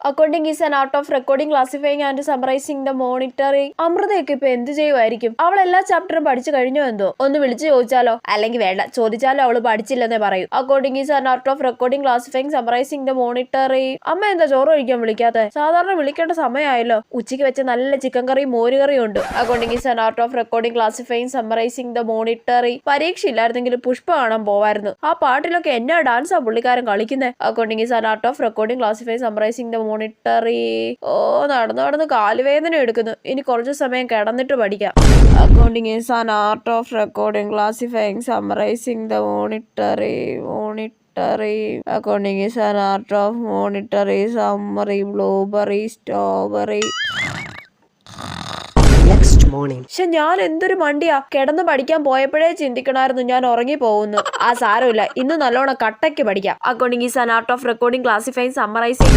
Accounting is an art of recording, classifying and summarizing the monitoring. അമൃതയൊക്കെ ഇപ്പൊ എന്ത് ചെയ്യുമായിരിക്കും? അവൾ എല്ലാ ചാപ്റ്ററും പഠിച്ചു കഴിഞ്ഞോ എന്തോ? ഒന്ന് വിളിച്ചു ചോദിച്ചാലോ? അല്ലെങ്കിൽ വേണ്ട, ചോദിച്ചാലോ അവള് പഠിച്ചില്ലെന്നേ പറയൂ. Accounting is an art of recording, classifying, summarizing the monitoring. അമ്മ എന്താ ചോറ് കഴിക്കാൻ വിളിക്കാത്തെ? സാധാരണ വിളിക്കേണ്ട സമയമായല്ലോ. ഉച്ചയ്ക്ക് വെച്ച നല്ല ചിക്കൻ കറിയും മോരുകറിയും ഉണ്ട്. Accounting is an art of recording, classifying, summarizing the monitoring. പരീക്ഷ ഇല്ലായിരുന്നെങ്കിലും പുഷ്പ കാണാൻ പോവായിരുന്നു. ആ പാട്ടിലൊക്കെ എന്നാ ഡാൻസാ പുള്ളിക്കാരൻ കളിക്കുന്നത്. Accounting is an art of recording, classifying, summarizing the monetary. ഓ, നടന്ന് നടന്ന് കാലുവേദന എടുക്കുന്നു. ഇനി കുറച്ചു സമയം കിടന്നിട്ട് പഠിക്കാം. Accounting is an art of recording, classifying, summarizing the monetary. Accounting is an art of monetary, summary, blueberry, strawberry. Next morning. പക്ഷെ ഞാൻ എന്തൊരു മണ്ടിയാ, കിടന്ന് പഠിക്കാൻ പോയപ്പോഴേ ചിന്തിക്കണമായിരുന്നു ഞാൻ ഉറങ്ങി പോകുന്നു. ആ സാരമില്ല, ഇന്ന് നല്ലോണം കട്ടയ്ക്ക് പഠിക്കാം. Accounting is an art of recording, classifying, summarising